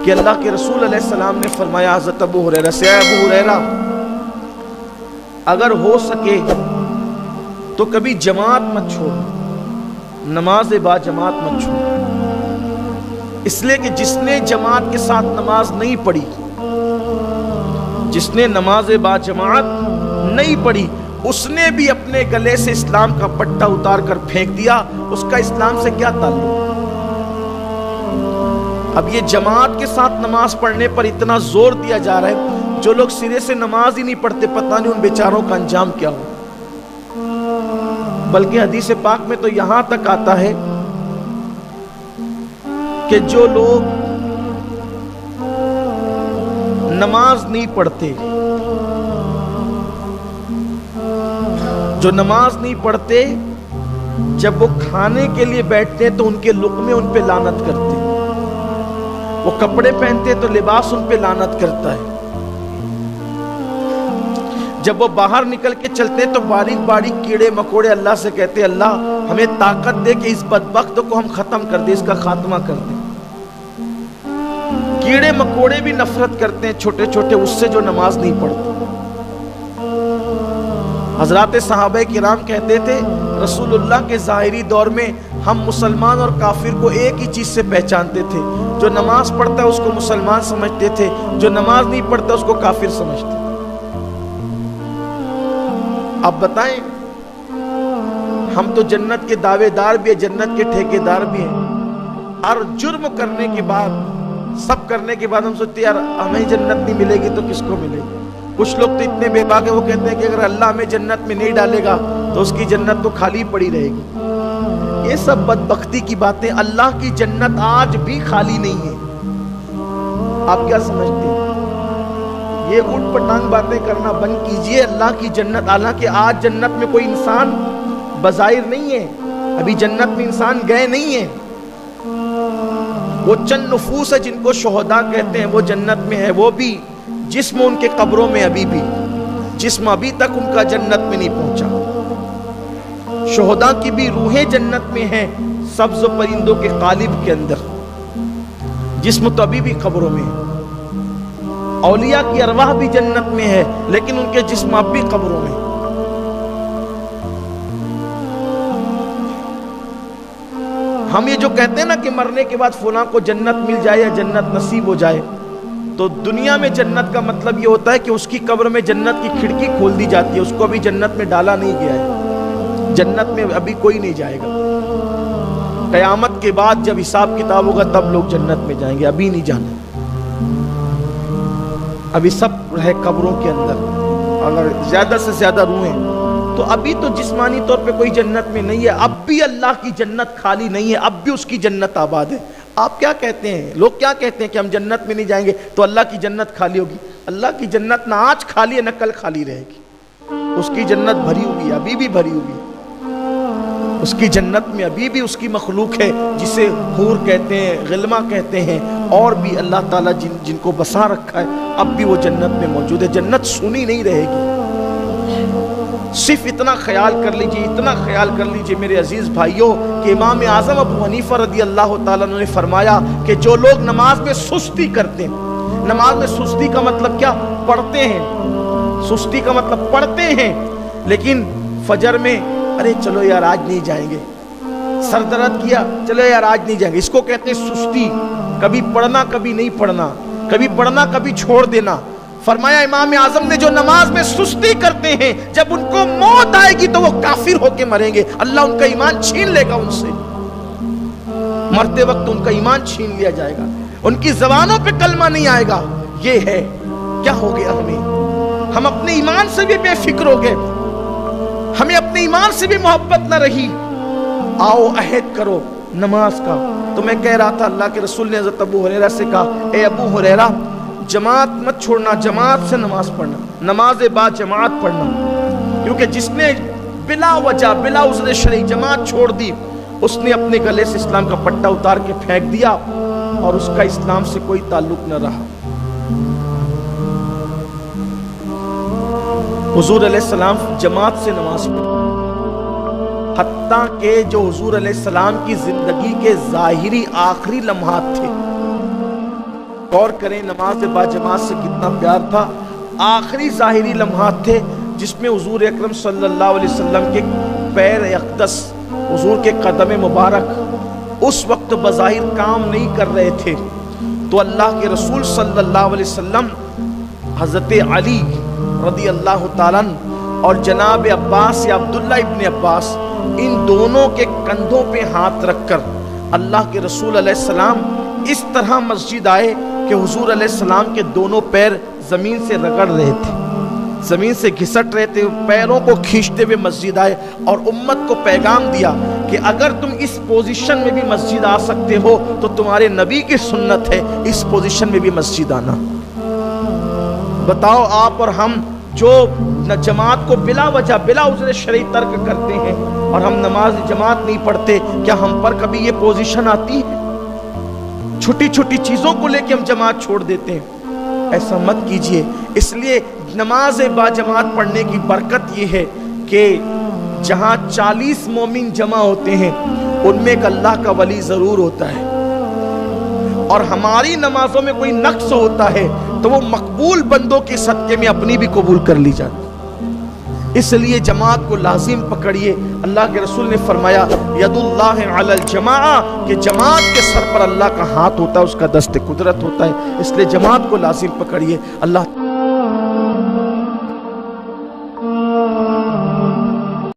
کہ اللہ کے رسول علیہ السلام نے فرمایا حضرت ابو ہریرہ سے، اے ابو ہریرہ اگر ہو سکے تو کبھی جماعت مت چھوڑ، نماز با جماعت مت چھوڑ، اس لیے کہ جس نے جماعت کے ساتھ نماز نہیں پڑھی، جس نے نماز با جماعت نہیں پڑھی، اس نے بھی اپنے گلے سے اسلام کا پٹا اتار کر پھینک دیا، اس کا اسلام سے کیا تعلق؟ اب یہ جماعت کے ساتھ نماز پڑھنے پر اتنا زور دیا جا رہا ہے، جو لوگ سرے سے نماز ہی نہیں پڑھتے پتہ نہیں ان بیچاروں کا انجام کیا ہو۔ بلکہ حدیث پاک میں تو یہاں تک آتا ہے کہ جو لوگ نماز نہیں پڑھتے، جو نماز نہیں پڑھتے، جب وہ کھانے کے لیے بیٹھتے تو ان کے لقمے ان پہ لعنت کرتے، وہ کپڑے پہنتے تو لباس ان پہ لعنت کرتا ہے، جب وہ باہر نکل کے چلتے تو باریک باریک کیڑے مکوڑے اللہ سے کہتے اللہ ہمیں طاقت دے کہ اس بدبخت کو ہم ختم کر دیں، اس کا خاتمہ کر دیں۔ کیڑے مکوڑے بھی نفرت کرتے ہیں چھوٹے چھوٹے اس سے جو نماز نہیں پڑھتے۔ حضرات صحابہ کرام کہتے تھے رسول اللہ کے ظاہری دور میں ہم مسلمان اور کافر کو ایک ہی چیز سے پہچانتے تھے، جو نماز پڑھتا ہے اس کو مسلمان سمجھتے تھے، جو نماز نہیں پڑھتا اس کو کافر سمجھتے۔ اب بتائیں ہم تو جنت کے دعوے دار بھی ہیں، جنت کے ٹھیکے دار بھی ہیں، اور جرم کرنے کے بعد، سب کرنے کے بعد ہم سوچتے ہیں یار ہمیں جنت نہیں ملے گی تو کس کو ملے گی؟ کچھ لوگ تو اتنے بے باک ہیں وہ کہتے ہیں کہ اگر اللہ ہمیں جنت میں نہیں ڈالے گا تو اس کی جنت تو خالی پڑی رہے گی۔ یہ سب بدبختی کی باتیں، اللہ کی جنت آج بھی خالی نہیں ہے۔ آپ کیا سمجھتے ہیں؟ یہ اٹھ پٹانگ باتیں کرنا بند کیجئے، اللہ کی جنت، حالانکہ آج جنت میں کوئی انسان بظاہر نہیں ہے، ابھی جنت میں انسان گئے نہیں ہیں، وہ چند نفوس ہے جن کو شہداء کہتے ہیں وہ جنت میں ہے، وہ بھی جسم ان کے قبروں میں، ابھی بھی جسم ابھی تک ان کا جنت میں نہیں پہنچا۔ شہداء کی بھی روحیں جنت میں ہیں، سبز پرندوں کے قالب کے اندر، جسم تو ابھی بھی قبروں میں ہے۔ اولیاء کی ارواح بھی جنت میں ہے لیکن ان کے جسم اب بھی قبروں میں۔ ہم یہ جو کہتے ہیں نا کہ مرنے کے بعد فلاں کو جنت مل جائے یا جنت نصیب ہو جائے، تو دنیا میں جنت کا مطلب یہ ہوتا ہے کہ اس کی قبر میں جنت کی کھڑکی کھول دی جاتی ہے، اس کو ابھی جنت میں ڈالا نہیں گیا ہے، جنت میں ابھی کوئی نہیں جائے گا۔ قیامت کے بعد جب حساب کتاب ہوگا تب لوگ جنت میں جائیں گے، ابھی نہیں جانا، ابھی سب ہے قبروں کے اندر، اگر زیادہ سے زیادہ روحیں، تو ابھی تو جسمانی طور پہ کوئی جنت میں نہیں ہے، اب بھی اللہ کی جنت خالی نہیں ہے، اب بھی اس کی جنت آباد ہے۔ آپ کیا کہتے ہیں؟ لوگ کیا کہتے ہیں کہ ہم جنت میں نہیں جائیں گے تو اللہ کی جنت خالی ہوگی؟ اللہ کی جنت نہ آج خالی ہے نہ کل خالی رہے گی، اس کی جنت بھری ہوئی ہے، ابھی بھی بھری ہوئی ہے۔ اس کی جنت میں ابھی بھی اس کی مخلوق ہے جسے حور کہتے ہیں، غلمہ کہتے ہیں، اور بھی اللہ تعالیٰ جن کو بسا رکھا ہے اب بھی وہ جنت میں موجود ہے، جنت سونی نہیں رہے گی۔ صرف اتنا خیال کر لیجئے، اتنا خیال کر لیجئے میرے عزیز بھائیوں کہ امام اعظم ابو حنیفہ رضی اللہ تعالیٰ عنہ نے فرمایا کہ جو لوگ نماز میں سستی کرتے ہیں، نماز میں سستی کا مطلب کیا؟ پڑھتے ہیں، سستی کا مطلب پڑھتے ہیں لیکن فجر میں ارے چلو یار آج نہیں جائیں گے، سر درد کیا چلو یار آج نہیں جائیں گے، اس کو کہتے ہیں سستی، کبھی پڑھنا کبھی نہیں پڑھنا، کبھی پڑھنا کبھی چھوڑ دینا۔ فرمایا امام اعظم نے جو نماز میں سستی کرتے ہیں جب ان کو موت آئے گی تو وہ کافر ہو کے مریں گے، اللہ ان کا ایمان چھین لے گا ان سے، مرتے وقت ان کا ایمان چھین لیا جائے گا، ان کی زبانوں پہ کلمہ نہیں آئے گا۔ یہ ہے کیا ہو گیا ہمیں؟ ہم اپنے ایمان سے بھی بے فکر ہو گئے، ہمیں اپنے ایمان سے بھی محبت نہ رہی۔ آؤ عہد کرو نماز کا۔ تو میں کہہ رہا تھا اللہ کے رسول نے حضرت ابو ہریرہ سے کہا اے ابو ہریرہ جماعت مت چھوڑنا، جماعت سے نماز پڑھنا، نماز با جماعت پڑھنا، کیونکہ جس نے بلا وجہ بلا عذر شرعی جماعت چھوڑ دی اس نے اپنے گلے سے اسلام کا پٹا اتار کے پھینک دیا اور اس کا اسلام سے کوئی تعلق نہ رہا۔ حضور علیہ السلام جماعت سے نماز پڑھی، حتیٰ کہ جو حضور علیہ السلام کی زندگی کے ظاہری آخری لمحات تھے غور کریں نماز باجماعت سے کتنا پیار تھا. آخری ظاہری لمحات تھے جس میں حضور اکرم صلی اللہ علیہ وسلم کے پیر اقدس، حضور کے قدم مبارک اس وقت بظاہر کام نہیں کر رہے تھے. تو اللہ کے رسول صلی اللہ علیہ وسلم حضرت علی رضی اللہ تعالیٰ اور جناب عباس یا عبداللہ ابن عباس، ان دونوں کے کندھوں پہ ہاتھ رکھ کر اللہ کے رسول علیہ السلام اس طرح مسجد آئے کہ حضور علیہ السلام کے دونوں پیر زمین سے رگڑ رہے تھے، زمین سے گھسٹ رہے تھے، پیروں کو کھینچتے ہوئے مسجد آئے اور امت کو پیغام دیا کہ اگر تم اس پوزیشن میں بھی مسجد آ سکتے ہو تو تمہارے نبی کی سنت ہے اس پوزیشن میں بھی مسجد آنا. بتاؤ آپ اور ہم جو جماعت کو بلا وجہ بلا عذر شرعی ترک کرتے ہیں اور ہم نماز جماعت نہیں پڑھتے، کیا ہم پر کبھی یہ پوزیشن آتی ہے؟ چھوٹی چھوٹی چیزوں کو لے کے ہم جماعت چھوڑ دیتے ہیں. ایسا مت کیجئے. اس لیے نماز با جماعت پڑھنے کی برکت یہ ہے کہ جہاں 40 مومن جمع ہوتے ہیں ان میں ایک اللہ کا ولی ضرور ہوتا ہے، اور ہماری نمازوں میں کوئی نقص ہوتا ہے تو وہ مقبول بندوں کے صدقے میں اپنی بھی قبول کر لی جاتی. اس لیے جماعت کو لازم پکڑیے. اللہ کے رسول نے فرمایا ید اللہ علی الجماعہ، کہ جماعت کے سر پر اللہ کا ہاتھ ہوتا ہے، اس کا دست قدرت ہوتا ہے. اس لیے جماعت کو لازم پکڑیے. اللہ